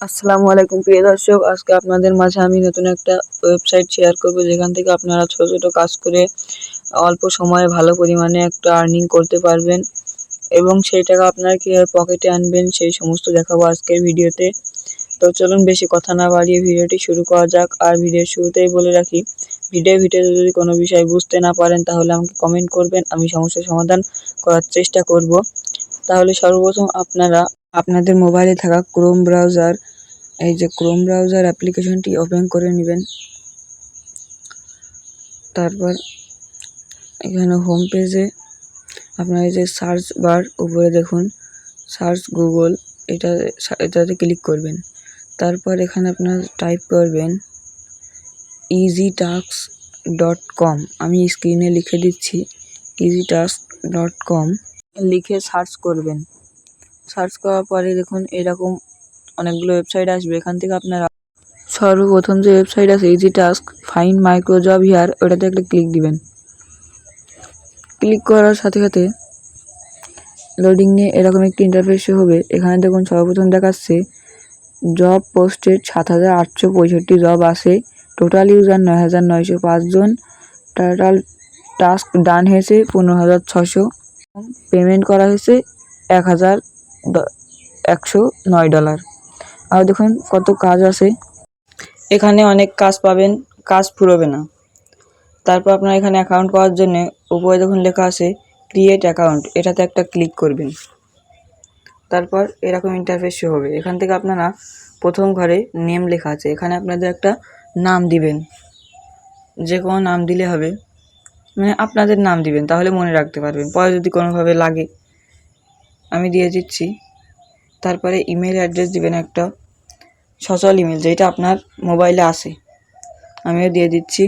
আসসালামু আলাইকুম প্রিয় দর্শক, আজকে আপনাদের মাঝে আমি নতুন একটা ওয়েবসাইট শেয়ার করব যেখান থেকে আপনারা ছোট ছোট কাজ করে অল্প সময়ে ভালো পরিমাণে একটা আর্নিং করতে পারবেন এবং সেই টাকা আপনারা কীভাবে পকেটে আনবেন সেই সমস্ত দেখাবো আজকের ভিডিওতে। তো চলুন বেশি কথা না বাড়িয়ে ভিডিওটি শুরু করা যাক। আর ভিডিওর শুরুতেই বলে রাখি, ভিডিওতে যদি কোনো বিষয় বুঝতে না পারেন তাহলে আমাকে কমেন্ট করবেন, আমি সমস্যার সমাধান করার চেষ্টা করব। তাহলে সর্বপ্রথম আপনারা আপনাদের মোবাইলে থাকা ক্রোম ব্রাউজার, এই যে ক্রোম ব্রাউজার অ্যাপ্লিকেশনটি ওপেন করে নেবেন। তারপর এখানে হোম পেজে আপনার এই যে সার্চ বার উপরে দেখুন সার্চ গুগল, এটাতে ক্লিক করবেন। তারপর এখানে আপনার টাইপ করবেন easytasks.com। আমি স্ক্রিনে লিখে দিচ্ছি easytasks.com লিখে সার্চ করবেন। সার্চ করার পরে দেখুন এরকম অনেকগুলো ওয়েবসাইট আসবে। এখান থেকে আপনারা সর্বপ্রথম যে ওয়েবসাইট আছে easy task find micro job here, ওটাতে একটা ক্লিক দিবেন। ক্লিক করার সাথে সাথে লোডিং নিয়ে এরকম একটি ইন্টারফেস হবে। এখানে দেখুন সর্বপ্রথম দেখাচ্ছে জব পোস্টেড ৭,৮৬৫ জব আছে, টোটাল ইউজার ৯,৯০৫ জন, টোটাল টাস্ক ডান হয়েছে ১৫,৬০০, পেমেন্ট করা হয়েছে $১,১০৯। আর দেখুন কত কাজ আছে, এখানে অনেক কাজ পাবেন, কাজ ফুরোবে না। তারপর আপনার এখানে অ্যাকাউন্ট করার জন্য উপরে দেখুন লেখা আছে ক্রিয়েট অ্যাকাউন্ট, এটাতে একটা ক্লিক করবেন। তারপর এরকম ইন্টারফেস শো হবে। এখান থেকে আপনারা প্রথম ঘরে নেম লেখা আছে, এখানে আপনাদের একটা নাম দিবেন, যে কোনো নাম দিলে হবে, মানে আপনাদের নাম দিবেন, তাহলে মনে রাখতে পারবেন, পরে যদি কোনোভাবে লাগে। আমি দিয়ে দিচ্ছি। তারপরে ইমেল অ্যাড্রেস দিবেন, একটা সচল ইমেল যেটা আপনার মোবাইলে আসে, আমিও দিয়ে দিচ্ছি।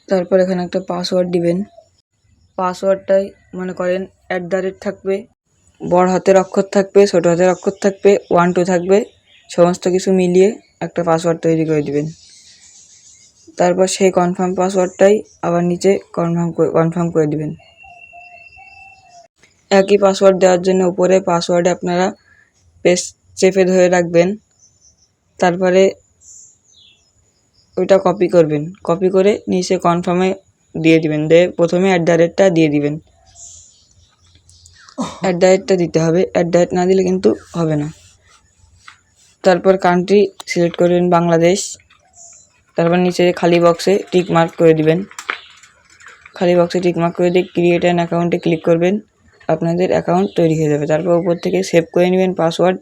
তারপর এখানে একটা পাসওয়ার্ড দিবেন। পাসওয়ার্ডটাই মনে করেন থাকবে, বড় হাতের অক্ষর থাকবে, ছোট হাতের অক্ষর থাকবে, 1 2 থাকবে, সমস্ত কিছু মিলিয়ে একটা পাসওয়ার্ড তৈরি করে দিবেন। তারপর সেই কনফার্ম পাসওয়ার্ডটাই আবার নিচে কনফার্ম করে দিবেন। একই পাসওয়ার্ড দেওয়ার জন্য উপরে পাসওয়ার্ডে আপনারা পেস্ট চেপে ধরে রাখবেন। তারপরে ওইটা কপি করবেন, কপি করে নিচে কনফার্মে দিয়ে দিবেন, দিয়ে প্রথমে টা দিয়ে দিবেন। টা দিতে হবে, না দিলে কিন্তু হবে না। তারপর কান্ট্রি সিলেক্ট করবেন বাংলাদেশ। তারপর নিচে খালি বক্সে টিক মার্ক করে দিবেন। খালি বক্সে টিক মার্ক করে দিয়ে ক্রিয়েট অ্যান অ্যাকাউন্টে ক্লিক করবেন, আপনাদের অ্যাকাউন্ট তৈরি হয়ে যাবে। তারপর উপর থেকে সেভ করে নেবেন পাসওয়ার্ড।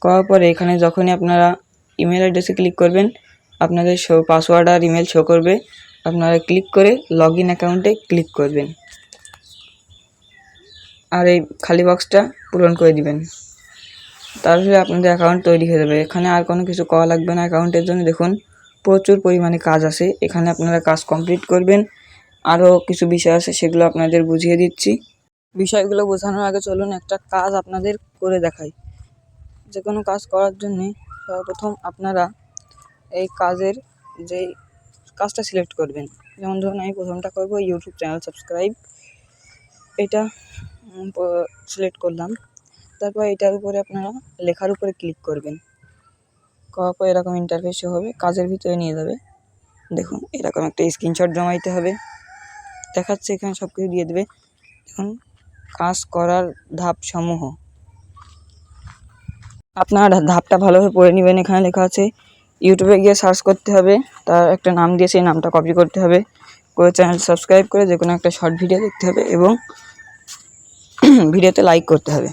করার পরে এখানে যখনই আপনারা ইমেল অ্যাড্রেসে ক্লিক করবেন আপনাদের পাসওয়ার্ড আর ইমেল শো করবে, আপনারা ক্লিক করে লগ ইন অ্যাকাউন্টে ক্লিক করবেন আর এই খালি বক্সটা পূরণ করে দিবেন। তারপরে আপনাদের অ্যাকাউন্ট তৈরি হয়ে যাবে। এখানে আর কোনো কিছু করা লাগবে না। অ্যাকাউন্টের জন্য দেখুন প্রচুর পরিমাণে কাজ আছে, এখানে আপনারা কাজ কমপ্লিট করবেন। আরও কিছু বিষয় আছে, সেগুলো আপনাদের বুঝিয়ে দিচ্ছি। বিষয়গুলো বোঝানোর আগে চলুন একটা কাজ আপনাদের করে দেখাই। যে কোনো কাজ করার জন্যে সর্বপ্রথম আপনারা এই কাজের যেই কাজটা সিলেক্ট করবেন, যেমন ধরুন আমি প্রথমটা করব ইউটিউব চ্যানেল সাবস্ক্রাইব, এটা সিলেক্ট করলাম। তারপর এটার উপরে আপনারা লেখার উপরে ক্লিক করবেন, করার পর এরকম ইন্টারফেস হবে, কাজের ভিতরে নিয়ে যাবে। দেখুন এরকম একটা স্ক্রিনশট জমা দিতে হবে, দেখাচ্ছে এখানে সব কিছু দিয়ে দেবে। দেখুন কাজ করার ধাপসমূহ, আপনারা ধাপটা ভালোভাবে পড়ে নেবেন। এখানে লেখা আছে ইউটিউবে গিয়ে সার্চ করতে হবে, তার একটা নাম দিয়ে সেই নামটা কপি করতে হবে, করে চ্যানেল সাবস্ক্রাইব করে যে কোনো একটা শর্ট ভিডিও দেখতে হবে এবং ভিডিওতে লাইক করতে হবে।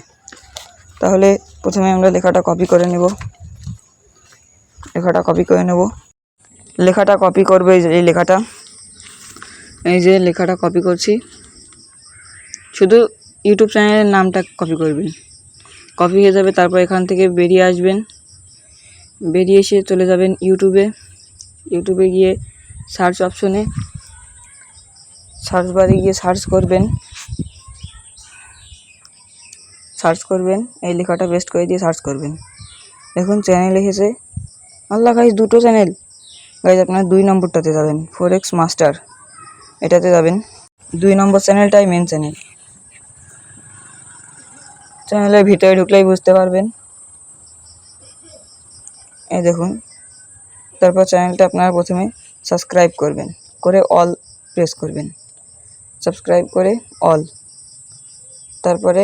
তাহলে প্রথমে আমরা লেখাটা কপি করে নেব, লেখাটা কপি করবে। এই যে লেখাটা কপি করছি, শুধু ইউটিউব চ্যানেলের নামটা কপি করবেন, কপি হয়ে যাবে। তারপর এখান থেকে বেরিয়ে আসবেন, বেরিয়ে এসে চলে যাবেন ইউটিউবে গিয়ে সার্চ অপশনে, সার্চ বারে গিয়ে সার্চ করবেন, এই লেখাটা পেস্ট করে দিয়ে সার্চ করবেন। দেখুন চ্যানেল এসেছে। আল্লাহ গাইজ, দুটো চ্যানেল। গাইজ আপনারা 2 নম্বরটাতে যাবেন, ফরেক্স মাস্টার, এটাতে যাবেন। 2 নম্বর চ্যানেলটাই মেন চ্যানেল। চ্যানেলের ভিতরে ঢুকলেই বুঝতে পারবেন। এই দেখুন, তারপর চ্যানেলটা আপনারা প্রথমে সাবস্ক্রাইব করবেন, করে অল প্রেস করবেন, সাবস্ক্রাইব করে অল, তারপরে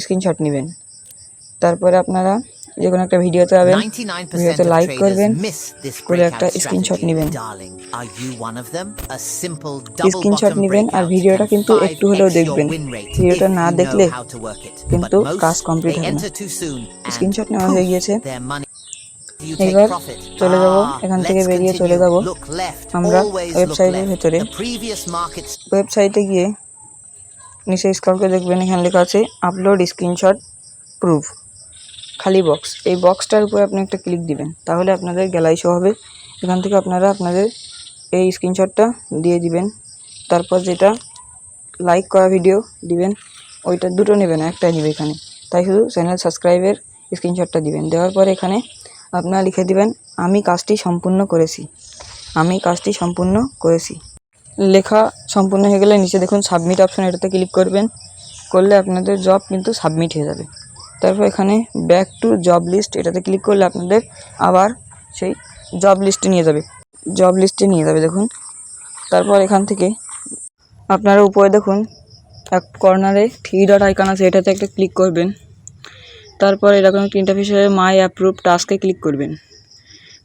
স্ক্রিনশট নেবেন, তারপরে আপনারা যে কোনো একটা ভিডিওতে যাবেন, ভিডিওতে লাইক করবেন, করে একটা স্ক্রিনশট নেবেন। স্ক্রিনশট নেবেন আর ভিডিওটা কিন্তু একটু হলেও দেখবেন, ভিডিওটা না দেখলে কিন্তু কাজ কমপ্লিট হবে না। স্ক্রিনশট নেওয়া হয়ে গিয়েছে, এবার চলে যাব, এখান থেকে বেরিয়ে চলে যাব আমরা ওয়েবসাইটের ভেতরে। ওয়েবসাইটে গিয়ে নিচে স্ক্রল করে দেখবেন, এখানে লেখা আছে আপলোড স্ক্রিনশট প্রুফ, খালি বক্স। এই বক্সটার উপরে আপনি একটা ক্লিক দিবেন, তাহলে আপনাদের গ্যালারি শো হবে। এখান থেকে আপনারা আপনাদের এই স্ক্রিনশটটা দিয়ে দিবেন, তারপর যেটা লাইক করা ভিডিও দিবেন ওইটা দুটো নেবেন, একটাই নেবে এখানে, তাই শুধু চ্যানেল সাবস্ক্রাইবের স্ক্রিনশটটা দিবেন। দেওয়ার পরে এখানে আপনারা লিখে দিবেন আমি কাজটি সম্পূর্ণ করেছি, আমি কাজটি সম্পূর্ণ করেছি। লেখা সম্পূর্ণ হয়ে গেলে নিচে দেখুন সাবমিট অপশন, এটাতে ক্লিক করবেন, করলে আপনাদের জব কিন্তু সাবমিট হয়ে যাবে। তারপর এখানে ব্যাক টু জব লিস্ট, এটাতে ক্লিক করলে আপনাদের আবার সেই জব লিস্টে নিয়ে যাবে, জব লিস্টে নিয়ে যাবে দেখুন। তারপর এখান থেকে আপনারা উপরে দেখুন এক কর্নারে 3 ডট আইকন আছে, এটাতে একটা ক্লিক করবেন। তারপর এরকম একটা ইন্টারফেস হয়ে মাই অ্যাপ্রুভ টাস্কে ক্লিক করবেন,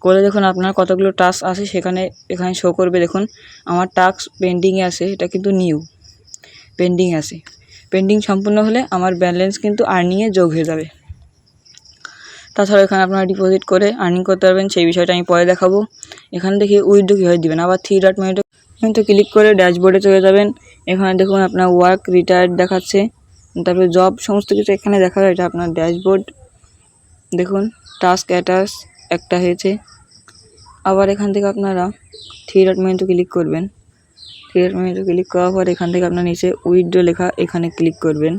করে দেখুন আপনার কতগুলো টাস্ক আছে এখানে শো করবে। দেখুন আমার টাস্ক পেন্ডিংয়ে আছে, এটা কিন্তু নিউ পেন্ডিং আছে। পেন্ডিং সম্পূর্ণ হলে আমার ব্যালেন্স কিন্তু আর্নিংয়ে যোগ হয়ে যাবে। তাছাড়া এখানে আপনারা ডিপোজিট করে আর্নিং করতে পারবেন, সেই বিষয়টা আমি পরে দেখাবো। এখান থেকে উইথড্র কীভাবে দিবেন, আবার 3 ডট মেনুতে কিন্তু ক্লিক করে ড্যাশবোর্ডে চলে যাবেন। এখানে দেখুন আপনার ওয়ার্ক রিটায়ার্ড দেখাচ্ছে, তারপরে জব সমস্ত কিছু এখানে দেখা যায়, এটা আপনার ড্যাশবোর্ড। দেখুন টাস্ক অ্যাটাচ একটা হয়েছে। আবার এখান থেকে আপনারা 3 ডট মেনুতে ক্লিক করবেন, 3 ডট মেনুতে ক্লিক করার পর এখান থেকে আপনার নিচে উইথড্র লেখা, এখানে ক্লিক করবেন।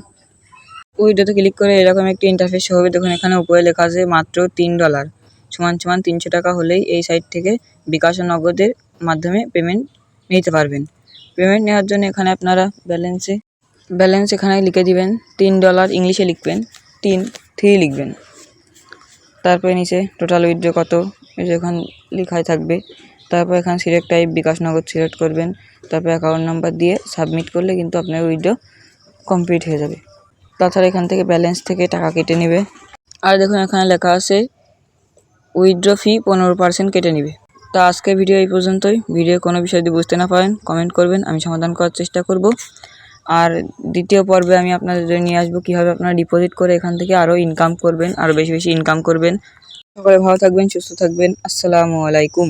উইথড্রোতে ক্লিক করে এরকম একটি ইন্টারফেস হবে। দেখুন এখানে উপরে লেখা আছে মাত্র $3 সমান 300 টাকা হলেই এই সাইট থেকে বিকাশ ও নগদের মাধ্যমে পেমেন্ট নিতে পারবেন। পেমেন্ট নেওয়ার জন্য এখানে আপনারা ব্যালেন্স এখানে লিখে দিবেন, $3 ইংলিশে লিখবেন, 3 লিখবেন। তারপরে নিচে টোটাল উইথড্র কত এখানে লেখাই থাকবে। তারপর এখানে সিলেক্ট টাইপ বিকাশ নগদ সিলেক্ট করবেন, তারপর অ্যাকাউন্ট নাম্বার দিয়ে সাবমিট করলে কিন্তু আপনার উইথড্র কমপ্লিট হয়ে যাবে। তাছাড়া এখান থেকে ব্যালেন্স থেকে টাকা কেটে নেবে। আর দেখুন এখানে লেখা আছে উইথড্র ফি 15% কেটে নেবে। তা আজকের ভিডিও এই পর্যন্তই। ভিডিও কোনো বিষয় যদি বুঝতে না পারেন কমেন্ট করবেন, আমি সমাধান করার চেষ্টা করব। আর দ্বিতীয় পর্বে আমি আপনাদের নিয়ে আসবো কীভাবে আপনারা ডিপোজিট করে এখান থেকে আরও ইনকাম করবেন, আরও বেশি বেশি ইনকাম করবেন। সকলে ভালো থাকবেন, সুস্থ থাকবেন। আসসালামু আলাইকুম।